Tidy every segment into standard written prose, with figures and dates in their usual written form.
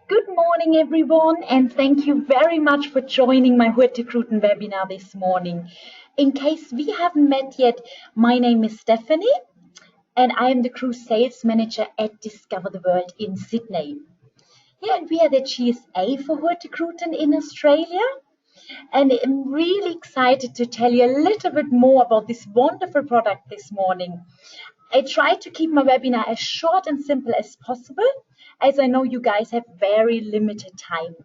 Good morning, everyone, and thank you very much for joining my Hurtigruten webinar this morning. In case we haven't met yet, my name is Stephanie, and I am the cruise sales manager at Discover the World in Sydney. Yeah, and we are the GSA for Hurtigruten in Australia, and I'm really excited to tell you a little bit more about this wonderful product this morning. I try to keep my webinar as short and simple as possible, as I know you guys have very limited time.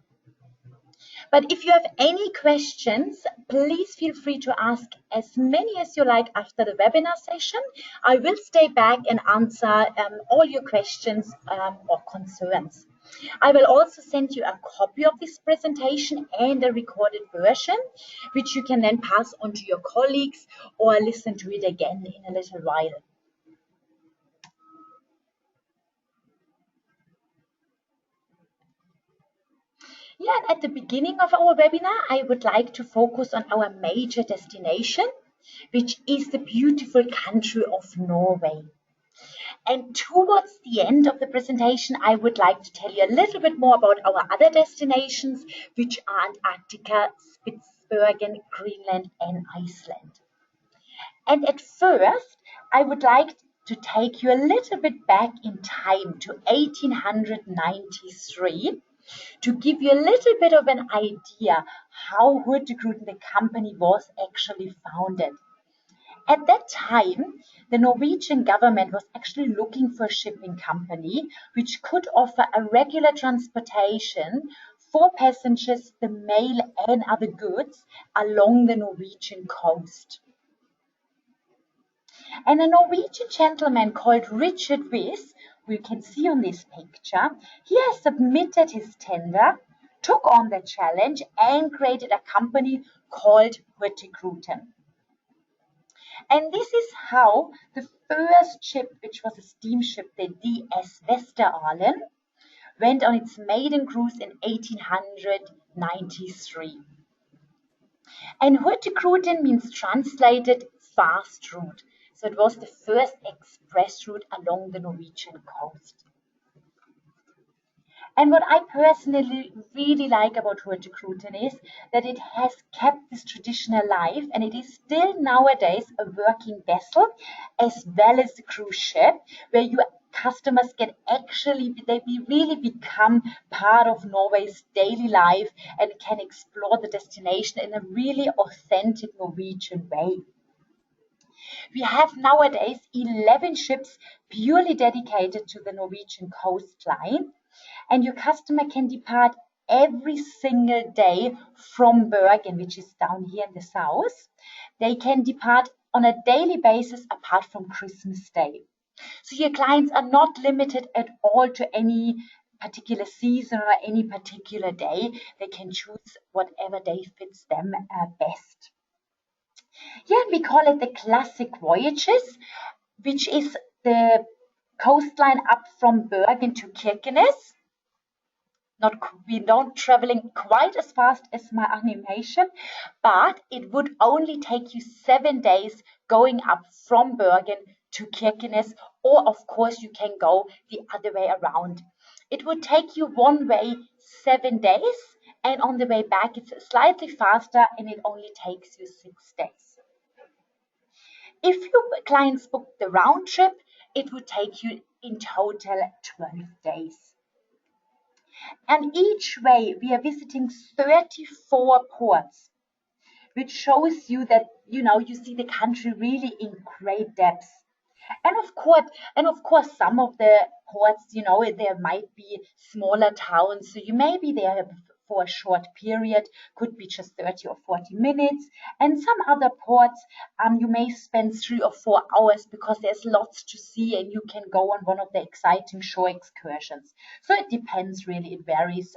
But if you have any questions, please feel free to ask as many as you like after the webinar session. I will stay back and answer all your questions or concerns. I will also send you a copy of this presentation and a recorded version, which you can then pass on to your colleagues or listen to it again in a little while. Yeah, and at the beginning of our webinar, I would like to focus on our major destination, which is the beautiful country of Norway. And towards the end of the presentation, I would like to tell you a little bit more about our other destinations, which are Antarctica, Spitsbergen, Greenland, and Iceland. And at first, I would like to take you a little bit back in time to 1893 to give you a little bit of an idea how Hurtigruten, the company, was actually founded. At that time, the Norwegian government was actually looking for a shipping company which could offer a regular transportation for passengers, the mail and other goods along the Norwegian coast. And a Norwegian gentleman called Richard Wyss, who you can see on this picture, he has submitted his tender, took on the challenge, and created a company called Hurtigruten. And this is how the first ship, which was a steamship, the DS Vesteralen, went on its maiden cruise in 1893. And Hurtigruten means translated fast route. So it was the first express route along the Norwegian coast. And what I personally really like about Hurtigruten is that it has kept this tradition alive, and it is still nowadays a working vessel as well as a cruise ship where your customers can actually, they really become part of Norway's daily life and can explore the destination in a really authentic Norwegian way. We have nowadays 11 ships purely dedicated to the Norwegian coastline, and your customer can depart every single day from Bergen, which is down here in the south. They can depart on a daily basis apart from Christmas Day. So your clients are not limited at all to any particular season or any particular day. They can choose whatever day fits them best. Yeah, we call it the classic voyages, which is the coastline up from Bergen to Kirkenes. We don't traveling quite as fast as my animation, but it would only take you 7 days going up from Bergen to Kirkenes, or of course you can go the other way around. It would take you one way 7 days, and on the way back it's slightly faster and it only takes you 6 days. If your clients book the round trip, it would take you in total 12 days. And each way we are visiting 34 ports, which shows you that, you see the country really in great depth. And of course, some of the ports, there might be smaller towns, so you may be there for a short period, could be just 30 or 40 minutes. And some other ports, you may spend 3 or 4 hours because there's lots to see and you can go on one of the exciting shore excursions. So it depends really, it varies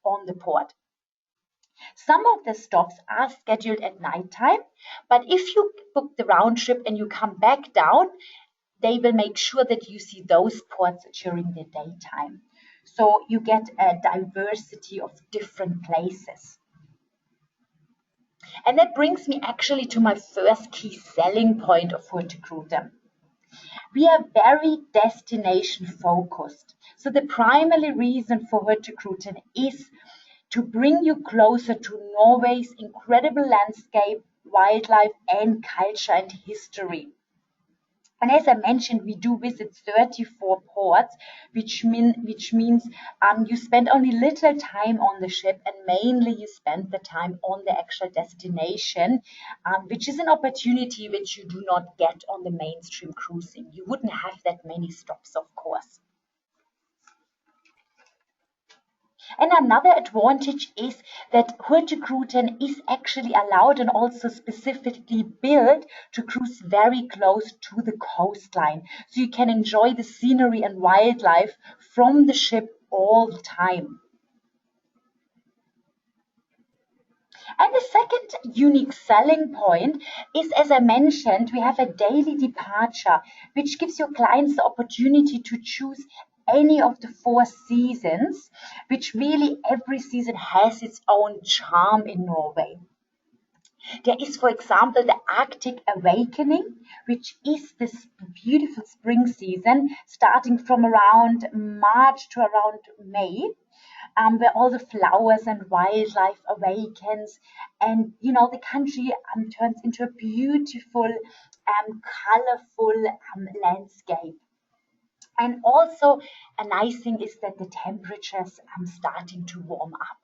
on the port. Some of the stops are scheduled at night time, but if you book the round trip and you come back down, they will make sure that you see those ports during the daytime. So you get a diversity of different places. And that brings me actually to my first key selling point of Hurtigruten. We are very destination focused. So the primary reason for Hurtigruten is to bring you closer to Norway's incredible landscape, wildlife, and culture and history. And as I mentioned, we do visit 34 ports, which means you spend only little time on the ship, and mainly you spend the time on the actual destination, which is an opportunity which you do not get on the mainstream cruising. You wouldn't have that many stops, of course. And another advantage is that Hurtigruten is actually allowed and also specifically built to cruise very close to the coastline. So you can enjoy the scenery and wildlife from the ship all the time. And the second unique selling point is, as I mentioned, we have a daily departure, which gives your clients the opportunity to choose any of the four seasons, which really every season has its own charm in Norway. There is, for example, the Arctic Awakening, which is this beautiful spring season starting from around March to around May, where all the flowers and wildlife awakens, and the country turns into a beautiful, colorful landscape. And also, a nice thing is that the temperatures are starting to warm up.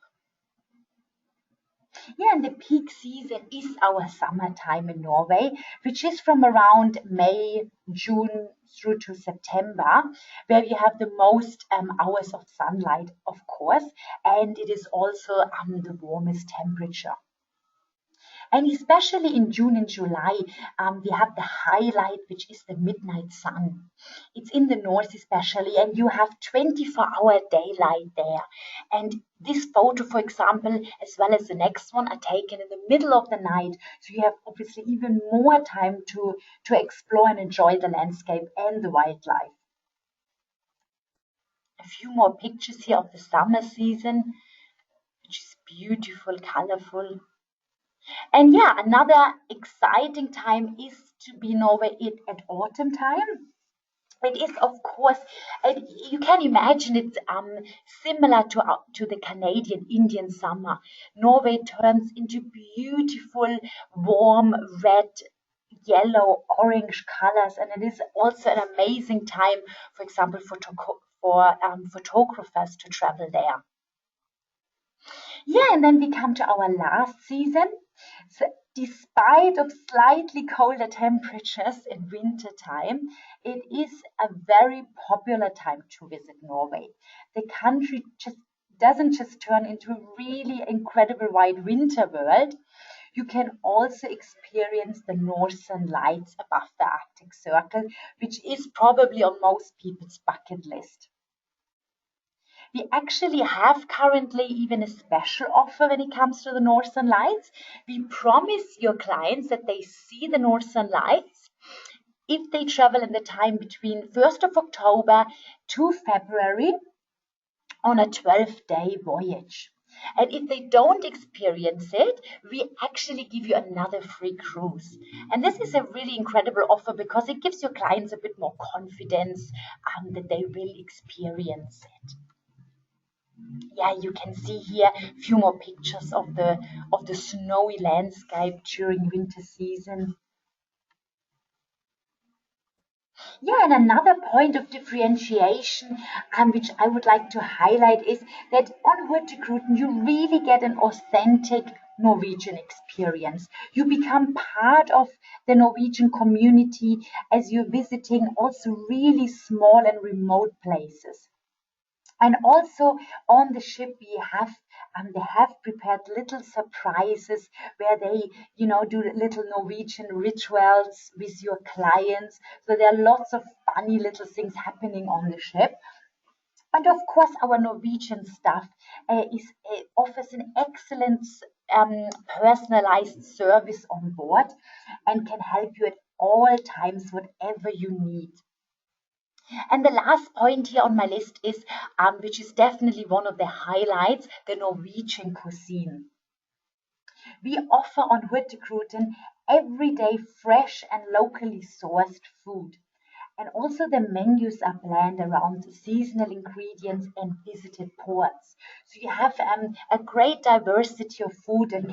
Yeah, and the peak season is our summertime in Norway, which is from around May, June through to September, where we have the most hours of sunlight, of course, and it is also the warmest temperature. And especially in June and July, we have the highlight, which is the midnight sun. It's in the north especially, and you have 24-hour daylight there. And this photo, for example, as well as the next one, are taken in the middle of the night. So you have obviously even more time to explore and enjoy the landscape and the wildlife. A few more pictures here of the summer season, which is beautiful, colorful. And yeah, another exciting time is to be in Norway at autumn time. It is, of course, you can imagine it's similar to the Canadian Indian summer. Norway turns into beautiful, warm red, yellow, orange colors, and it is also an amazing time, for example, for photographers to travel there. Yeah, and then we come to our last season. So despite of slightly colder temperatures in winter time, it is a very popular time to visit Norway. The country just doesn't just turn into a really incredible wide winter world. You can also experience the northern lights above the Arctic Circle, which is probably on most people's bucket list. We actually have currently even a special offer when it comes to the Northern Lights. We promise your clients that they see the Northern Lights if they travel in the time between 1st of October to February on a 12-day voyage. And if they don't experience it, we actually give you another free cruise. And this is a really incredible offer because it gives your clients a bit more confidence that they will experience it. Yeah, you can see here a few more pictures of the snowy landscape during winter season. Yeah, and another point of differentiation, which I would like to highlight, is that on Hurtigruten you really get an authentic Norwegian experience. You become part of the Norwegian community as you're visiting also really small and remote places. And also on the ship, they have prepared little surprises where they, do little Norwegian rituals with your clients. So there are lots of funny little things happening on the ship. And of course, our Norwegian staff offers an excellent personalized service on board and can help you at all times, whatever you need. And the last point here on my list is, which is definitely one of the highlights, the Norwegian cuisine. We offer on Hurtigruten everyday fresh and locally sourced food. And also the menus are planned around seasonal ingredients and visited ports. So you have a great diversity of food and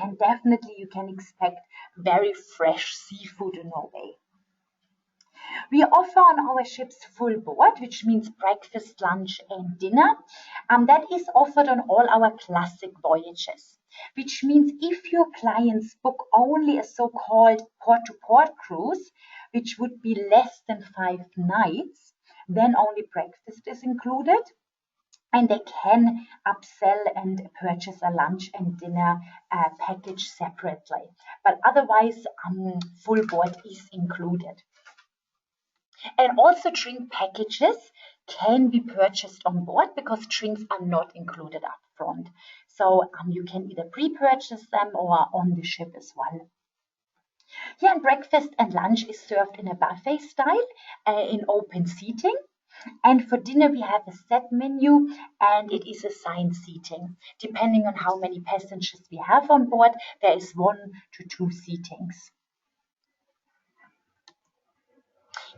you can expect very fresh seafood in Norway. We offer on our ships full board, which means breakfast, lunch, and dinner. That is offered on all our classic voyages, which means if your clients book only a so-called port-to-port cruise, which would be less than 5 nights, then only breakfast is included. And they can upsell and purchase a lunch and dinner package separately. But otherwise, full board is included. And also drink packages can be purchased on board because drinks are not included up front. So you can either pre-purchase them or on the ship as well. Yeah, and breakfast and lunch is served in a buffet style in open seating. And for dinner, we have a set menu and it is assigned seating. Depending on how many passengers we have on board, there is 1 to 2 seatings.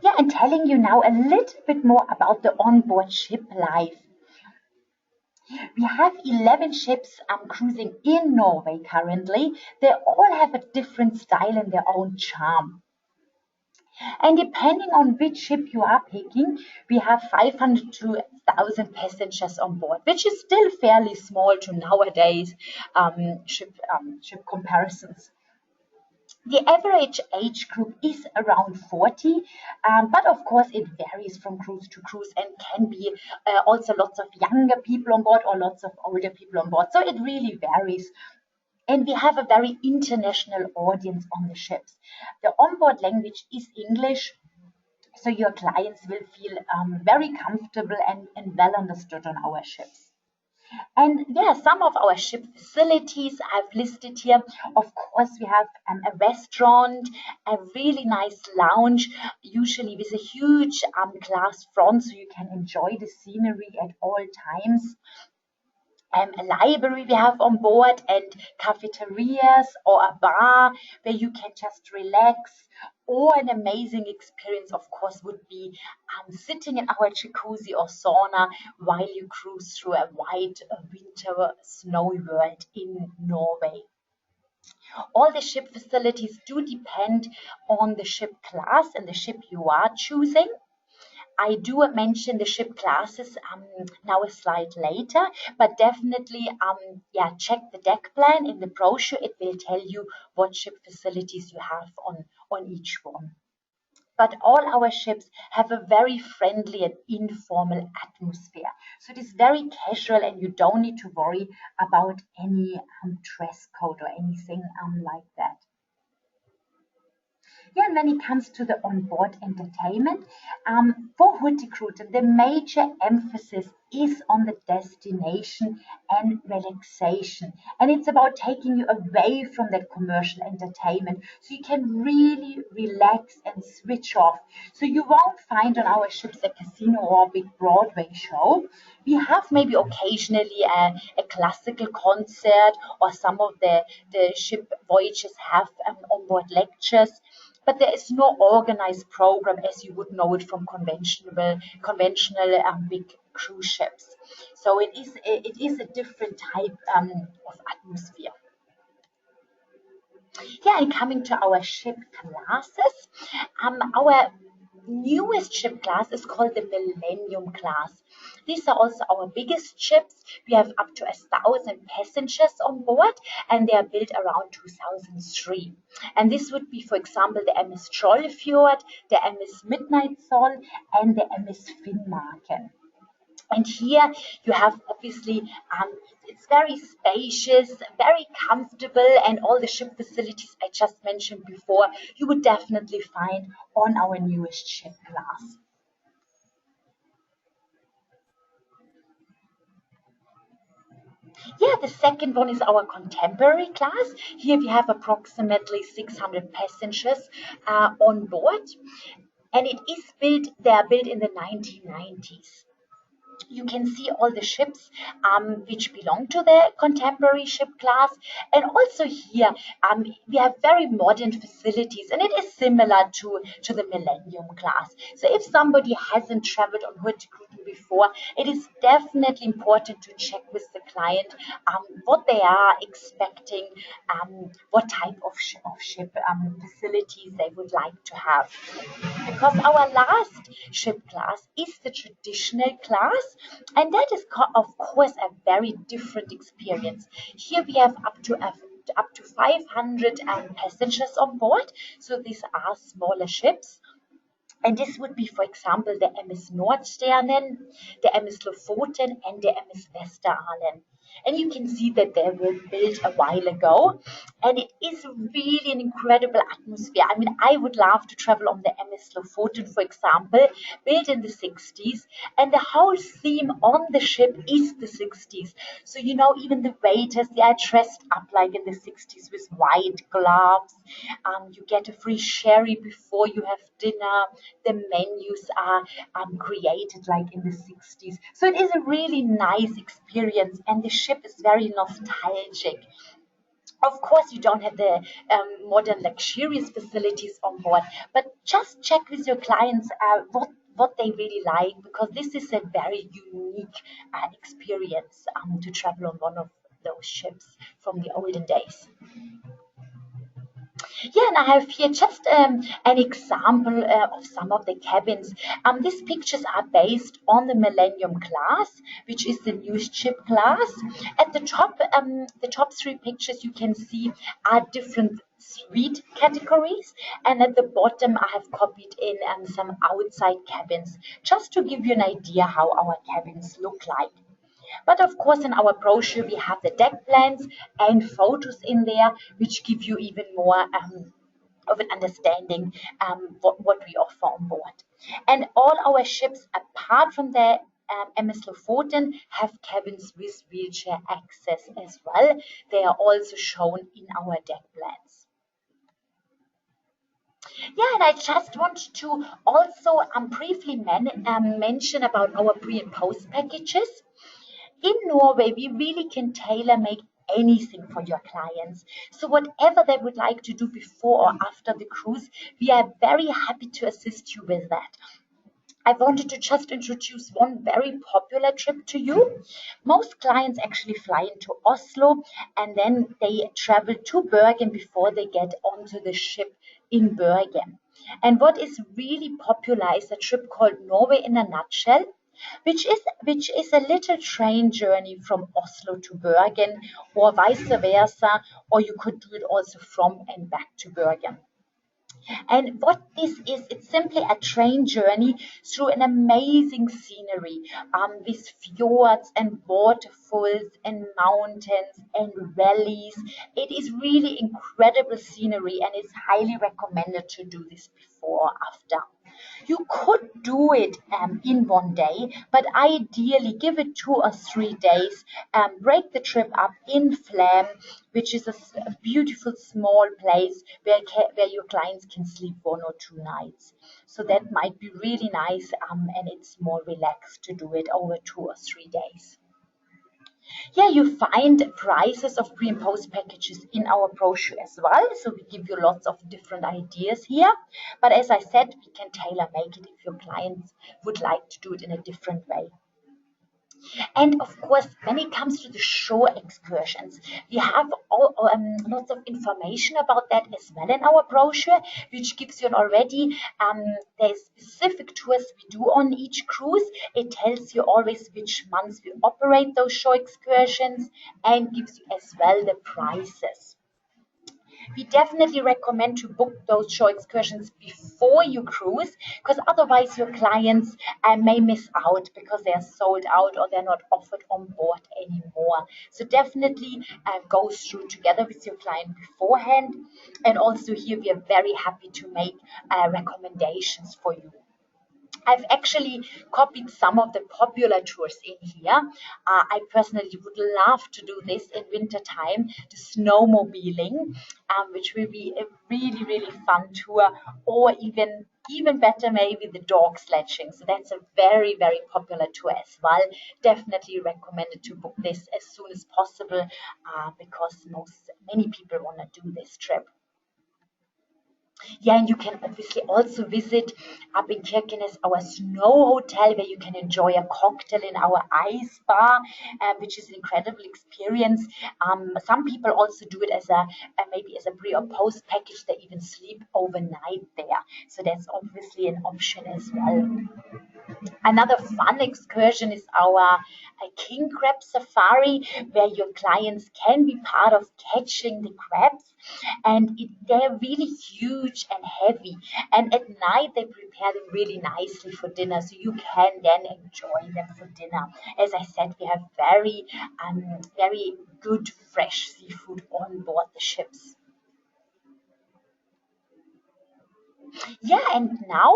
Yeah, and telling you now a little bit more about the onboard ship life. We have 11 ships cruising in Norway currently. They all have a different style and their own charm. And depending on which ship you are picking, we have 500 to 1,000 passengers on board, which is still fairly small to nowadays ship comparisons. The average age group is around 40, but of course it varies from cruise to cruise and can be also lots of younger people on board or lots of older people on board. So it really varies. And we have a very international audience on the ships. The onboard language is English, so your clients will feel very comfortable and well understood on our ships. And yeah, some of our ship facilities I've listed here. Of course, we have a restaurant, a really nice lounge, usually with a huge glass front so you can enjoy the scenery at all times. A library we have on board and cafeterias or a bar where you can just relax. Or an amazing experience, of course, would be sitting in our jacuzzi or sauna while you cruise through a white winter snowy world in Norway. All the ship facilities do depend on the ship class and the ship you are choosing. I do mention the ship classes now a slide later, but definitely check the deck plan in the brochure. It will tell you what ship facilities you have on each one. But all our ships have a very friendly and informal atmosphere. So it is very casual and you don't need to worry about any dress code or anything like that. Yeah, and when it comes to the onboard entertainment, for Hurtigruten, the major emphasis is on the destination and relaxation. And it's about taking you away from that commercial entertainment so you can really relax and switch off. So you won't find on our ships a casino or a big Broadway show. We have maybe occasionally a classical concert, or some of the ship voyages have onboard lectures. But there is no organized program as you would know it from conventional big cruise ships. So it is a different type of atmosphere. Yeah, and coming to our ship classes, our newest ship class is called the Millennium class. These are also our biggest ships. We have up to 1,000 passengers on board, and they are built around 2003. And this would be, for example, the MS Trollfjord, the MS Midnight Sol, and the MS Finnmarken. And here you have obviously, it's very spacious, very comfortable, and all the ship facilities I just mentioned before, you would definitely find on our newest ship class. Yeah, the second one is our contemporary class. Here we have approximately 600 passengers on board, and they are built in the 1990s. You can see all the ships which belong to the contemporary ship class. And also here, we have very modern facilities, and it is similar to the Millennium class. So if somebody hasn't traveled on Hurtigruten before, it is definitely important to check with the client what they are expecting, what type of ship facilities they would like to have, because our last ship class is the traditional class, and that is of course a very different experience. Here we have up to 500 passengers on board, so these are smaller ships. And this would be, for example, the MS Nordsternen, the MS Lofoten, and the MS Westeralen. And you can see that they were built a while ago. And it is really an incredible atmosphere. I mean, I would love to travel on the MS Lofoten, for example, built in the 60s. And the whole theme on the ship is the 60s. So, you know, even the waiters, they are dressed up like in the 60s with white gloves. You get a free sherry before you have dinner. The menus are created like in the 60s. So it is a really nice experience, and the ship is very nostalgic. Of course, you don't have the modern luxurious facilities on board, but just check with your clients what they really like, because this is a very unique experience to travel on one of those ships from the olden days. Yeah, and I have here just an example of some of the cabins. These pictures are based on the Millennium class, which is the newest ship class. At the top three pictures you can see are different suite categories, and at the bottom I have copied in some outside cabins, just to give you an idea how our cabins look like. But of course, in our brochure, we have the deck plans and photos in there, which give you even more of an understanding what we offer on board. And all our ships, apart from the MS Lofoten, have cabins with wheelchair access as well. They are also shown in our deck plans. Yeah, and I just want to also briefly mention about our pre and post packages. In Norway, we really can tailor make anything for your clients. So whatever they would like to do before or after the cruise, we are very happy to assist you with that. I wanted to just introduce one very popular trip to you. Most clients actually fly into Oslo, and then they travel to Bergen before they get onto the ship in Bergen. And what is really popular is a trip called Norway in a Nutshell, which is a little train journey from Oslo to Bergen, or vice versa, or you could do it also from and back to Bergen. And what this is, it's simply a train journey through an amazing scenery, with fjords and waterfalls and mountains and valleys. It is really incredible scenery, and it's highly recommended to do this before or after. You could do it in one day, but ideally give it 2 or 3 days. Break the trip up in Flam, which is a beautiful small place where your clients can sleep 1 or 2 nights. So that might be really nice, and it's more relaxed to do it over 2 or 3 days. Yeah, you find prices of pre and post packages in our brochure as well. So we give you lots of different ideas here. But as I said, we can tailor make it if your clients would like to do it in a different way. And of course, when it comes to the shore excursions, we have lots of information about that as well in our brochure, which gives you already the specific tours we do on each cruise. It tells you always which months we operate those shore excursions, and gives you as well the prices. We definitely recommend to book those shore excursions before you cruise, because otherwise your clients may miss out because they are sold out or they're not offered on board anymore. So definitely go through together with your client beforehand. And also here we are very happy to make recommendations for you. I've actually copied some of the popular tours in here. I personally would love to do this in winter time, the snowmobiling, which will be a really, really fun tour, or even even better, maybe the dog sledging. So that's a very, very popular tour as well. Definitely recommended to book this as soon as possible because many people want to do this trip. Yeah, and you can obviously also visit up in Kirkenes our snow hotel where you can enjoy a cocktail in our ice bar, which is an incredible experience. Some people also do it as maybe as a pre or post package. They even sleep overnight there. So that's obviously an option as well. Another fun excursion is our king crab safari, where your clients can be part of catching the crabs. And they're really huge and heavy. And at night, they prepare them really nicely for dinner, so you can then enjoy them for dinner. As I said, we have very good fresh seafood on board the ships. Yeah, and now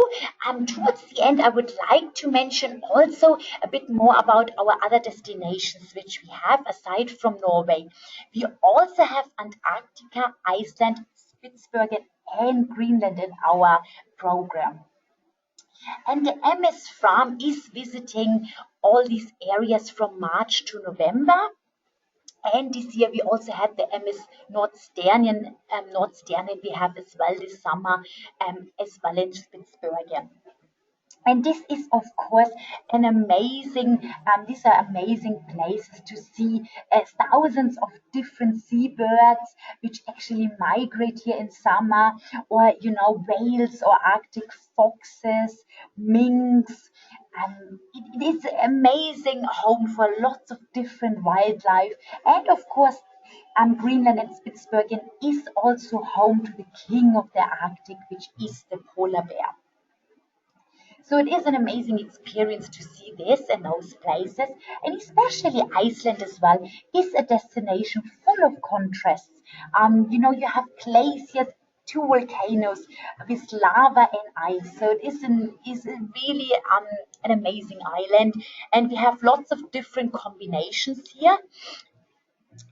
towards the end, I would like to mention also a bit more about our other destinations which we have aside from Norway. We also have Antarctica, Iceland, Spitsbergen, and Greenland in our program. And the MS Farm is visiting all these areas from March to November. And this year we also had the MS Nordsternien we have as well this summer as well in Spitsbergen. And this is, of course, an amazing, these are amazing places to see thousands of different seabirds which actually migrate here in summer, or, whales or Arctic foxes, minks. It is an amazing home for lots of different wildlife. And of course, Greenland and Spitsbergen is also home to the king of the Arctic, which is the polar bear. So it is an amazing experience to see this and those places, and especially Iceland as well is a destination full of contrasts. You have glaciers, two volcanoes with lava and ice. So it is really an amazing island, and we have lots of different combinations here.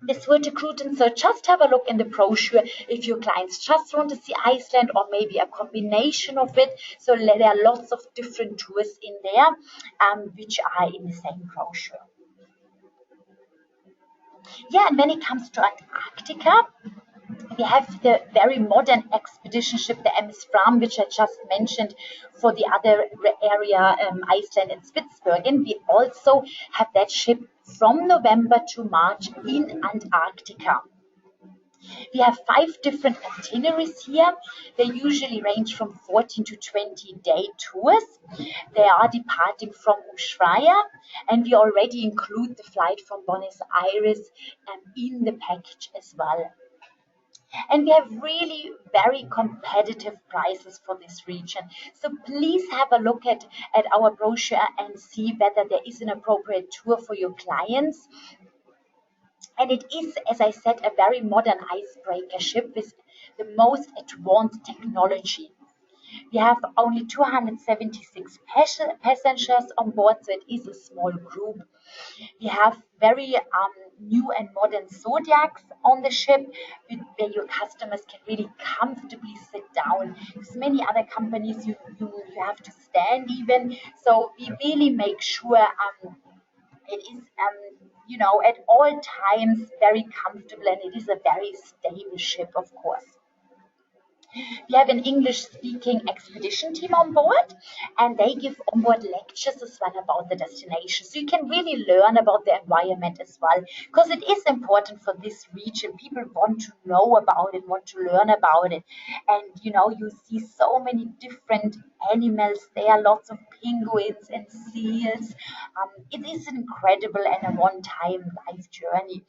This Hurtigruten, so just have a look in the brochure if your clients just want to see Iceland or maybe a combination of it. So there are lots of different tours in there, which are in the same brochure. Yeah, and when it comes to Antarctica, we have the very modern expedition ship, the MS Fram, which I just mentioned for the other area, Iceland and Spitsbergen. We also have that ship from November to March in Antarctica. We have 5 different itineraries here. They usually range from 14 to 20-day tours. They are departing from Ushuaia, and we already include the flight from Buenos Aires in the package as well. And we have really very competitive prices for this region. So please have a look at our brochure and see whether there is an appropriate tour for your clients. And it is, as I said, a very modern icebreaker ship with the most advanced technology. We have only 276 passengers on board, so it is a small group. We have very new and modern zodiacs on the ship where your customers can really comfortably sit down. Because many other companies, you have to stand even. So we really make sure it is, at all times very comfortable, and it is a very stable ship, of course. We have an English speaking expedition team on board, and they give onboard lectures as well about the destination. So you can really learn about the environment as well, because it is important for this region. People want to know about it, want to learn about it. And you see so many different animals there, lots of penguins and seals. It is an incredible and a one-time life journey.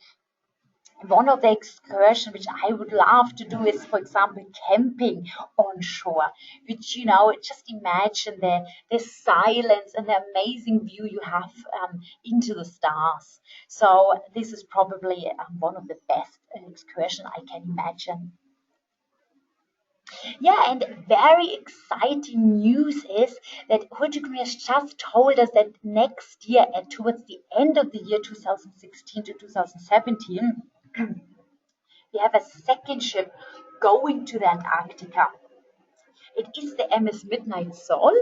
One of the excursions which I would love to do is, for example, camping on shore, which, just imagine the silence and the amazing view you have into the stars. So this is probably one of the best excursion I can imagine. Yeah, and very exciting news is that Hurtigruten has just told us that next year, and towards the end of the year 2016 to 2017, we have a second ship going to the Antarctica. It is the MS Midnight Soul,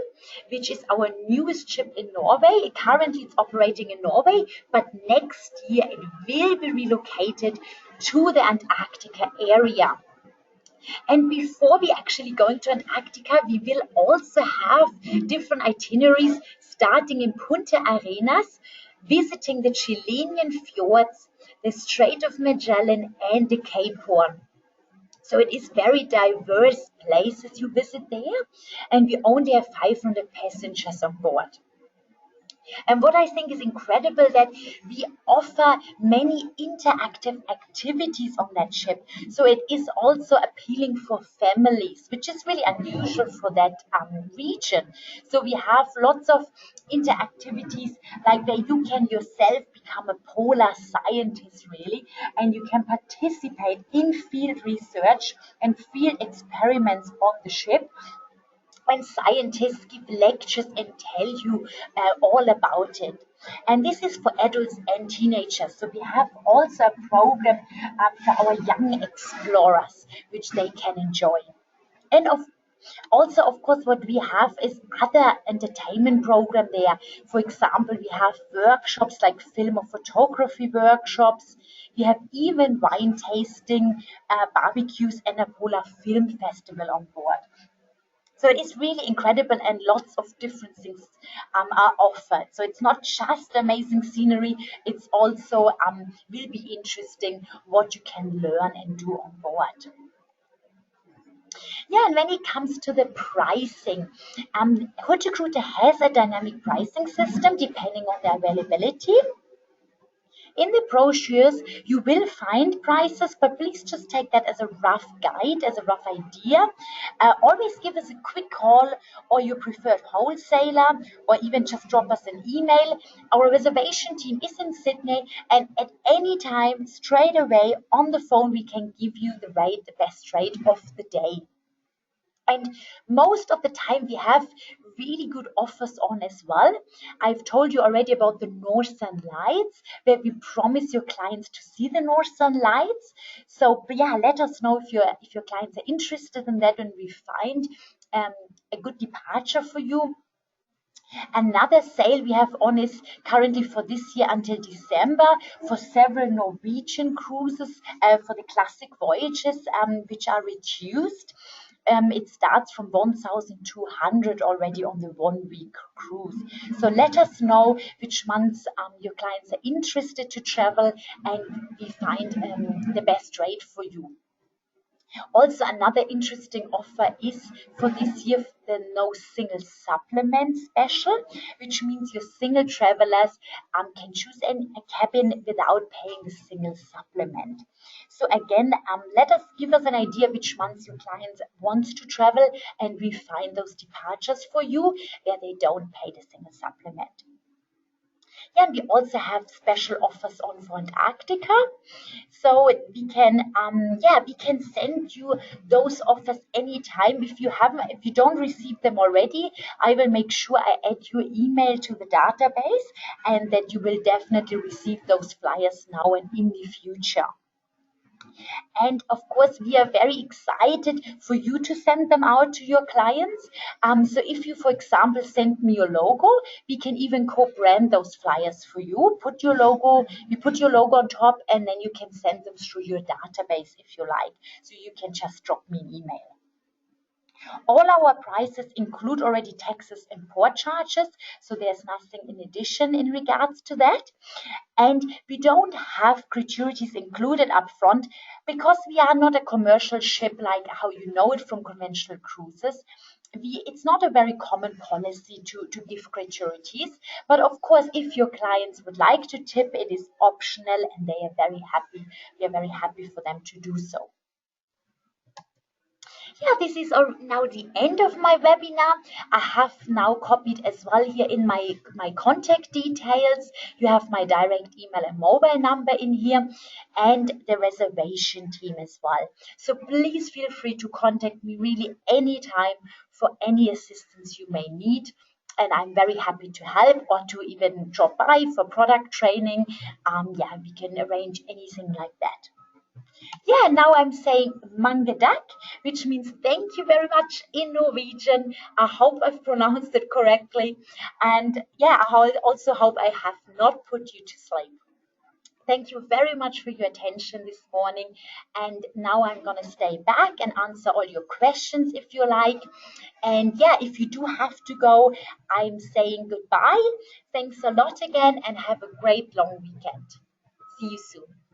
which is our newest ship in Norway. Currently, it's operating in Norway, but next year it will be relocated to the Antarctica area. And before we actually going to Antarctica, we will also have different itineraries starting in Punta Arenas, visiting the Chilean fjords, the Strait of Magellan, and the Cape Horn. So it is very diverse places you visit there, and we only have 500 passengers on board. And what I think is incredible that we offer many interactive activities on that ship. So it is also appealing for families, which is really unusual for that region. So we have lots of interactivities like where you can yourself become a polar scientist really, and you can participate in field research and field experiments on the ship, when scientists give lectures and tell you all about it. And this is for adults and teenagers. So we have also a program for our young explorers, which they can enjoy. And also, of course, what we have is other entertainment program there. For example, we have workshops like film or photography workshops. We have even wine tasting, barbecues, and a polar film festival on board. So it is really incredible, and lots of different things are offered. So it's not just amazing scenery, it's also will be interesting what you can learn and do on board. Yeah, and when it comes to the pricing, Hurtigruten has a dynamic pricing system depending on the availability. In the brochures, you will find prices, but please just take that as a rough guide, as a rough idea. Always give us a quick call or your preferred wholesaler, or even just drop us an email. Our reservation team is in Sydney, and at any time, straight away on the phone, we can give you the rate, the best rate of the day. And most of the time, we have really good offers on as well. I've told you already about the Northern Lights, where we promise your clients to see the Northern Lights. So yeah, let us know if your clients are interested in that, and we find a good departure for you. Another sale we have on is currently for this year until December for several Norwegian cruises for the classic voyages, which are reduced. It starts from 1,200 already on the 1 week cruise. So let us know which months your clients are interested to travel, and we find the best rate for you. Also, another interesting offer is for this year the no single supplement special, which means your single travelers can choose a cabin without paying the single supplement. So again, give us an idea which months your clients wants to travel, and we find those departures for you where they don't pay the single supplement. Yeah, and we also have special offers on for Antarctica. So we can send you those offers anytime. If you don't receive them already, I will make sure I add your email to the database, and that you will definitely receive those flyers now and in the future. And of course, we are very excited for you to send them out to your clients. So if you, for example, send me your logo, we can even co-brand those flyers for you. We put your logo on top, and then you can send them through your database if you like. So you can just drop me an email. All our prices include already taxes and port charges, so there's nothing in addition in regards to that. And we don't have gratuities included up front because we are not a commercial ship like how you know it from conventional cruises. It's not a very common policy to give gratuities, but of course, if your clients would like to tip, it is optional, and they are very happy. We are very happy for them to do so. Yeah, this is now the end of my webinar. I have now copied as well here in my contact details. You have my direct email and mobile number in here, and the reservation team as well. So please feel free to contact me really anytime for any assistance you may need. And I'm very happy to help, or to even drop by for product training. Yeah, we can arrange anything like that. Yeah, now I'm saying mange dank, which means thank you very much in Norwegian. I hope I've pronounced it correctly. And yeah, I also hope I have not put you to sleep. Thank you very much for your attention this morning. And now I'm going to stay back and answer all your questions if you like. And yeah, if you do have to go, I'm saying goodbye. Thanks a lot again and have a great long weekend. See you soon.